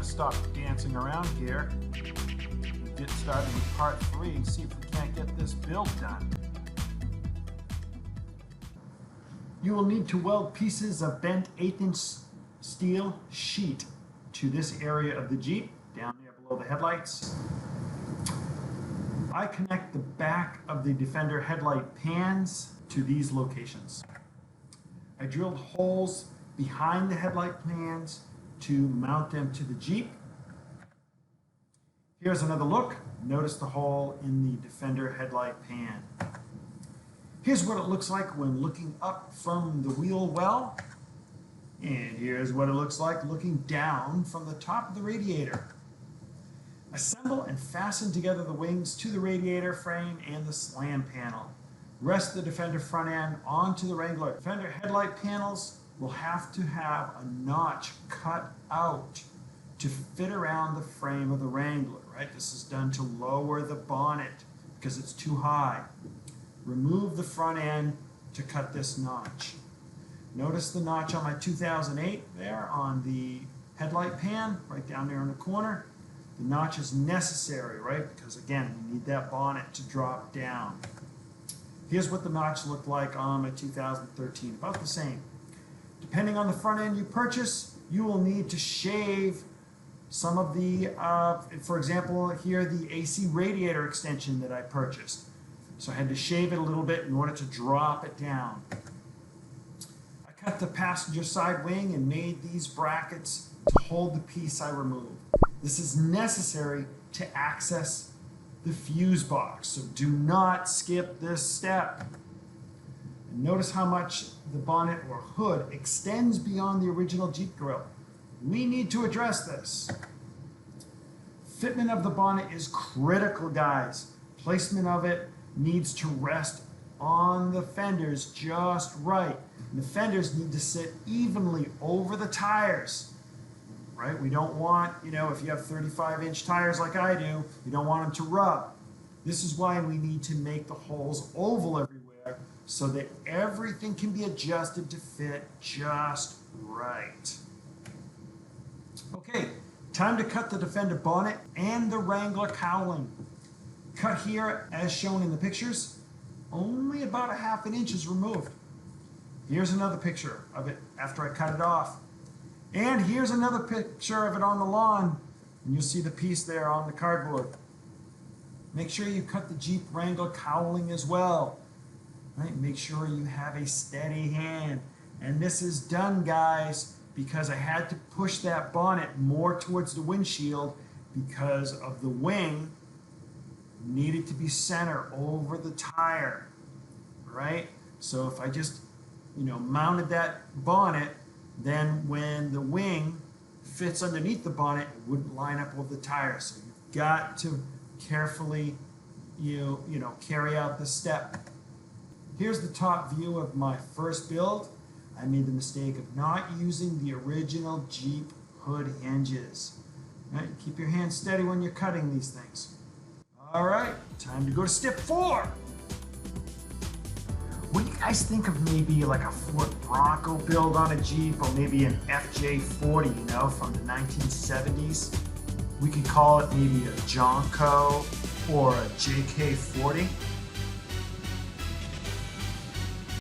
to stop dancing around here and get started with part 3 and see if we can't get this build done. You will need to weld pieces of bent 1/8" steel sheet to this area of the Jeep, down there below the headlights. I connect the back of the Defender headlight pans to these locations. I drilled holes behind the headlight pans to mount them to the Jeep. Here's another look. Notice the hole in the Defender headlight pan. Here's what it looks like when looking up from the wheel well. And here's what it looks like looking down from the top of the radiator. Assemble and fasten together the wings to the radiator frame and the slam panel. Rest the Defender front end onto the Wrangler. Defender headlight panels will have to have a notch cut out to fit around the frame of the Wrangler, right? This is done to lower the bonnet because it's too high. Remove the front end to cut this notch. Notice the notch on my 2008 there on the headlight pan, right down there in the corner. The notch is necessary, right? Because again, we need that bonnet to drop down. Here's what the notch looked like on my 2013, about the same. Depending on the front end you purchase, you will need to shave some of the, for example, here the AC radiator extension that I purchased. So I had to shave it a little bit in order to drop it down. I cut the passenger side wing and made these brackets to hold the piece I removed. This is necessary to access the fuse box, so do not skip this step. And notice how much the bonnet or hood extends beyond the original Jeep grille. We need to address this. Fitment of the bonnet is critical, guys. Placement of it needs to rest on the fenders just right. And the fenders need to sit evenly over the tires, right? We don't want, if you have 35-inch tires like I do, you don't want them to rub. This is why we need to make the holes oval everywhere so that everything can be adjusted to fit just right. Okay, time to cut the Defender bonnet and the Wrangler cowling. Cut here as shown in the pictures, only about 1/2 inch is removed. Here's another picture of it after I cut it off. And here's another picture of it on the lawn, and you'll see the piece there on the cardboard. Make sure you cut the Jeep Wrangler cowling as well. Right? Make sure you have a steady hand. And this is done, guys, because I had to push that bonnet more towards the windshield because of the wing needed to be center over the tire, right? So if I just, mounted that bonnet, then when the wing fits underneath the bonnet, it wouldn't line up with the tire. So you've got to carefully, carry out the step. Here's the top view of my first build. I made the mistake of not using the original Jeep hood hinges. Right? Keep your hand steady when you're cutting these things. All right, time to go to step 4. What do you guys think of maybe like a Ford Bronco build on a Jeep, or maybe an FJ40, from the 1970s? We could call it maybe a Jonco or a JK40.